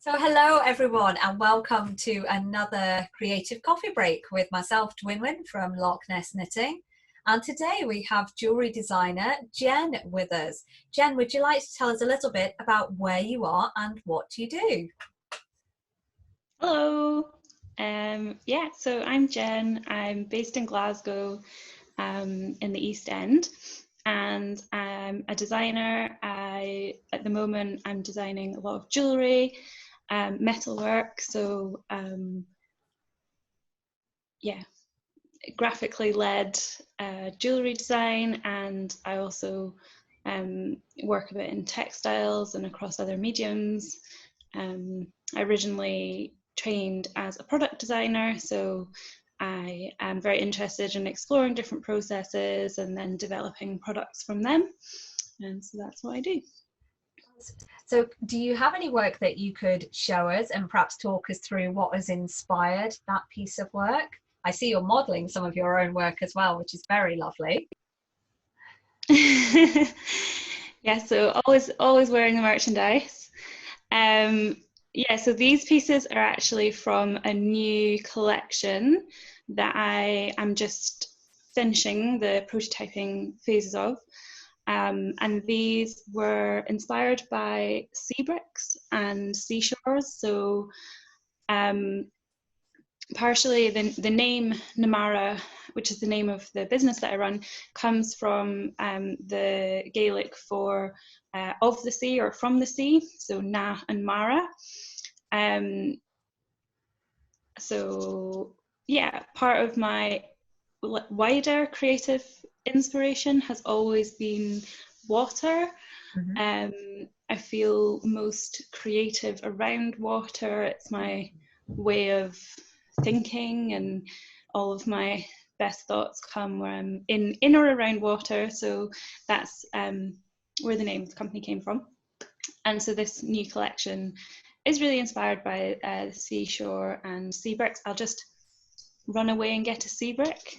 So hello everyone and welcome to another Creative Coffee Break with myself, Dwynwen from Loch Ness Knitting. And today we have jewellery designer Jen with us. Jen, would you like to tell us a little bit about where you are and what you do? Hello. So I'm Jen. I'm based in Glasgow in the East End, and I'm a designer. At the moment, I'm designing a lot of jewellery, metalwork, so graphically led jewellery design, and I also work a bit in textiles and across other mediums. I originally trained as a product designer, so I am very interested in exploring different processes and then developing products from them, and so that's what I do. So do you have any work that you could show us and perhaps talk us through what has inspired that piece of work? I see you're modelling some of your own work as well, which is very lovely. Yeah, so always wearing the merchandise. So these pieces are actually from a new collection that I am just finishing the prototyping phases of. And these were inspired by sea bricks and seashores. So partially the name NMARRA, which is the name of the business that I run, comes from the Gaelic for of the sea or from the sea, so na and mara. So yeah, part of my wider creative inspiration has always been water. I feel most creative around water. It's my way of thinking, and all of my best thoughts come where I'm in or around water. So that's where the name of the company came from. And so this new collection is really inspired by the seashore and sea bricks. I'll just run away and get a sea brick.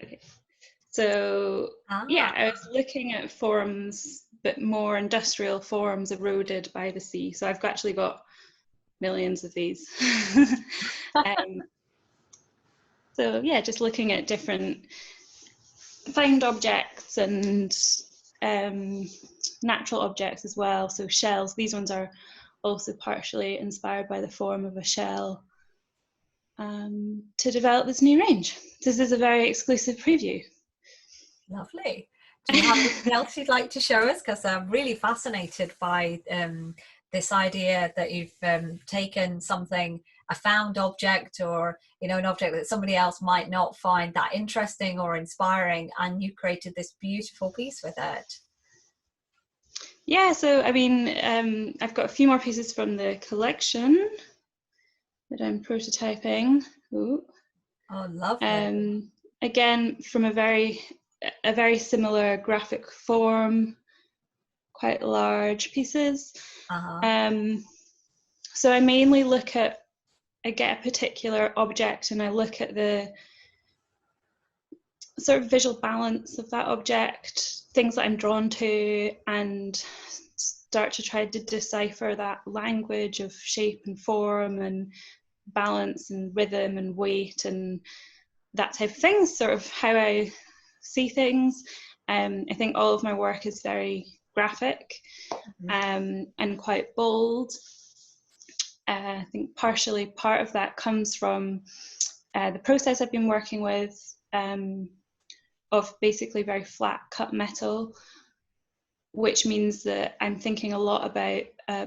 Okay. So yeah, I was looking at forms, but more industrial forms eroded by the sea. So I've actually got millions of these. So yeah, just looking at different found objects and natural objects as well. So shells, these ones are also partially inspired by the form of a shell to develop this new range. This is a very exclusive preview. Lovely. Do you have anything else you'd like to show us? Because I'm really fascinated by this idea that you've taken something, a found object, or an object that somebody else might not find that interesting or inspiring, and you created this beautiful piece with it. Yeah, so I mean, I've got a few more pieces from the collection that I'm prototyping. Ooh. Oh, lovely. Again, from a very similar graphic form, quite large pieces. So I mainly I get a particular object and I look at the sort of visual balance of that object, things that I'm drawn to, and start to try to decipher that language of shape and form and balance and rhythm and weight and that type of thing, sort of how I see things. I think all of my work is very graphic and quite bold. I think partially part of that comes from the process I've been working with of basically very flat cut metal, which means that I'm thinking a lot about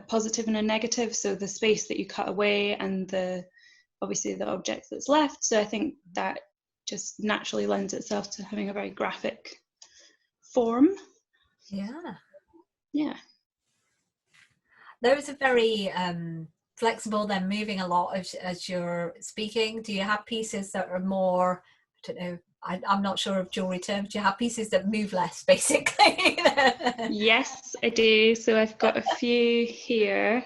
positive and a negative, so the space that you cut away and obviously the object that's left. So I think that just naturally lends itself to having a very graphic form. Yeah. Those are very flexible, then moving a lot as you're speaking. Do you have pieces that are more, I don't know, I'm not sure of jewellery terms, do you have pieces that move less, basically? Yes, I do. So I've got a few here.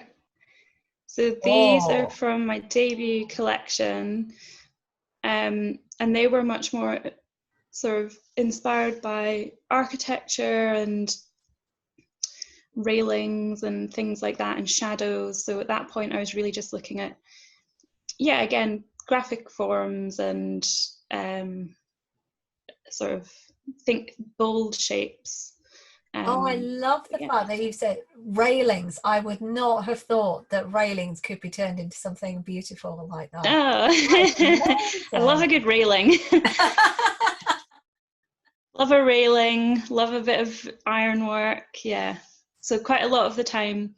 So these are from my debut collection, and they were much more sort of inspired by architecture and railings and things like that, and shadows. So at that point I was really just looking at, again, graphic forms and sort of think bold shapes. Oh, I love the fact that you said railings. I would not have thought that railings could be turned into something beautiful like that. Oh. I love a good railing. Love a railing, love a bit of ironwork, yeah. So quite a lot of the time,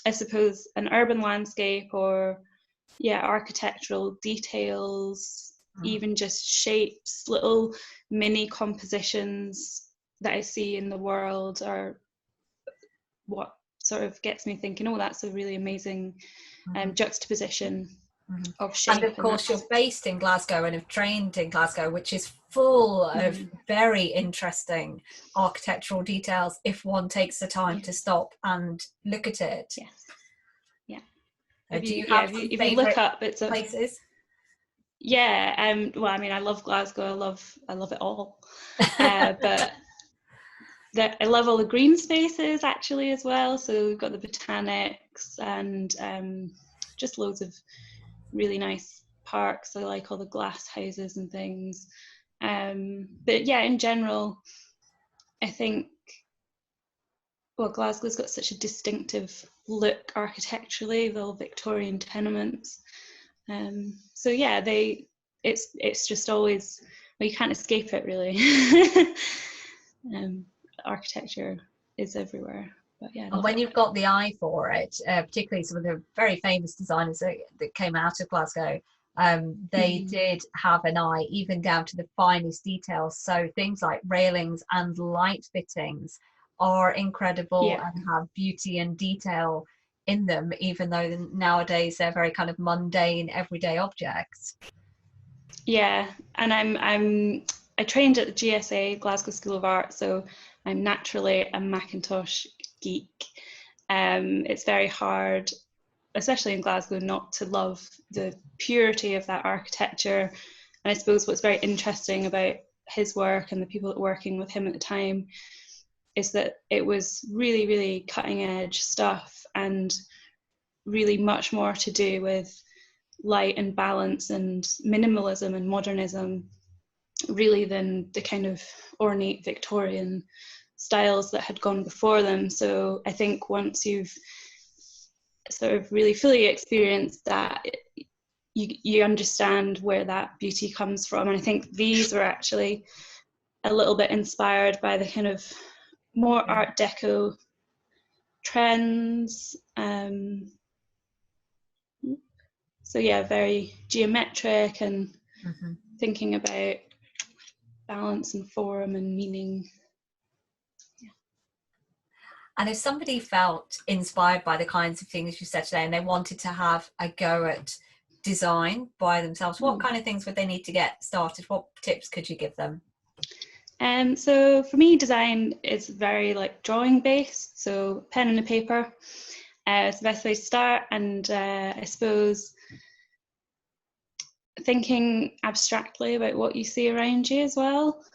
I suppose, an urban landscape or, architectural details, even just shapes, little mini compositions that I see in the world are what sort of gets me thinking, oh, that's a really amazing juxtaposition of shape. And of course, you're based in Glasgow and have trained in Glasgow, which is full of very interesting architectural details if one takes the time to stop and look at it. Yes. Yeah. Do you have if you look up, it's places? Yeah. Well, I mean, I love Glasgow. I love it all. But I love all the green spaces actually as well. So we've got the botanics and just loads of really nice parks. I like all the glass houses and things. But yeah, in general, I think, well, Glasgow's got such a distinctive look architecturally, the old Victorian tenements. So yeah, it's just always, well, you can't escape it really. Architecture is everywhere. But yeah, and when you've got the eye for it, particularly some of the very famous designers that came out of Glasgow, they did have an eye even down to the finest details. So things like railings and light fittings are incredible and have beauty and detail in them, even though nowadays they're very kind of mundane, everyday objects. Yeah, and I trained at the GSA, Glasgow School of Art, so I'm naturally a Macintosh geek. It's very hard, especially in Glasgow, not to love the purity of that architecture. And I suppose what's very interesting about his work and the people that were working with him at the time is that it was really, really cutting edge stuff and really much more to do with light and balance and minimalism and modernism, really, than the kind of ornate Victorian styles that had gone before them. So I think once you've sort of really fully experienced that, you understand where that beauty comes from. And I think these were actually a little bit inspired by the kind of more Art Deco trends. So yeah, very geometric and thinking about balance and form and meaning. And if somebody felt inspired by the kinds of things you said today and they wanted to have a go at design by themselves, what kind of things would they need to get started? What tips could you give them? So for me, design is very like drawing based, so pen and a paper is the best way to start. And I suppose thinking abstractly about what you see around you as well.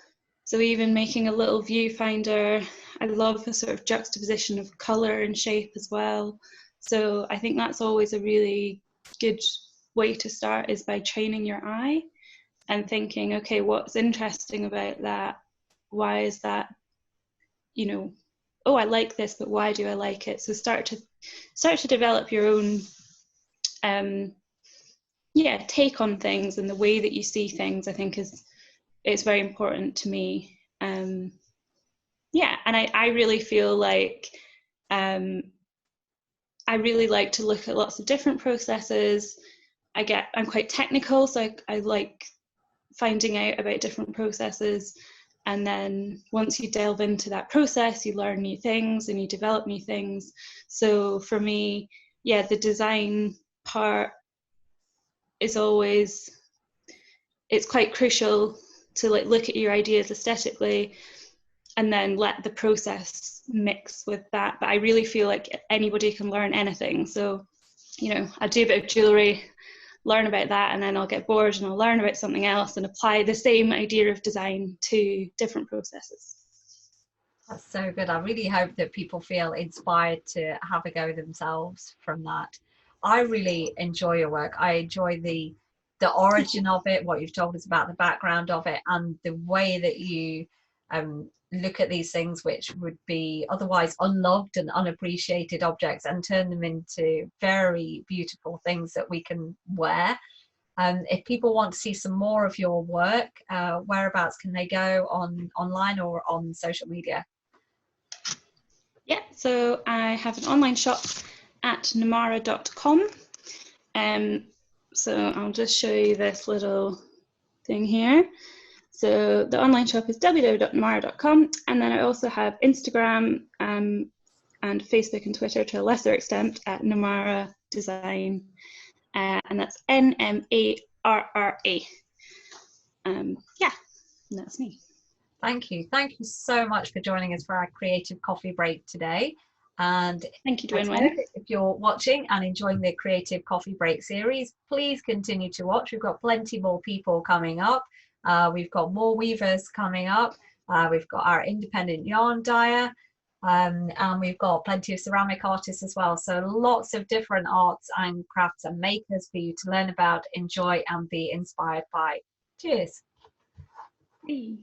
So even making a little viewfinder. I love the sort of juxtaposition of colour and shape as well. So I think that's always a really good way to start, is by training your eye and thinking, okay, what's interesting about that? Why is that, you know, oh, I like this, but why do I like it? So start to develop your own take on things, and the way that you see things, I think is very important to me. And I really feel like I really like to look at lots of different processes. I'm quite technical, so I like finding out about different processes. And then once you delve into that process, you learn new things and you develop new things. So for me, the design part is always, it's quite crucial to like look at your ideas aesthetically and then let the process mix with that. But I really feel like anybody can learn anything. So, you know, I do a bit of jewellery, learn about that, and then I'll get bored and I'll learn about something else and apply the same idea of design to different processes. That's so good. I really hope that people feel inspired to have a go themselves from that. I really enjoy your work. I enjoy the origin of it, what you've told us about the background of it, and the way that you look at these things which would be otherwise unloved and unappreciated objects and turn them into very beautiful things that we can wear. If people want to see some more of your work, whereabouts can they go online or on social media? Yeah, so I have an online shop at NMARRA.com. So I'll just show you this little thing here. So the online shop is www.nmarra.com, and then I also have Instagram and Facebook and Twitter to a lesser extent at NMARRA Design, and that's NMARRA. Yeah, and that's me. Thank you. Thank you so much for joining us for our Creative Coffee Break today. And thank you, Dwynwen. If you're watching and enjoying the Creative Coffee Break series, please continue to watch. We've got plenty more people coming up. We've got more weavers coming up. We've got our independent yarn dyer. And we've got plenty of ceramic artists as well. So lots of different arts and crafts and makers for you to learn about, enjoy, and be inspired by. Cheers. Hey.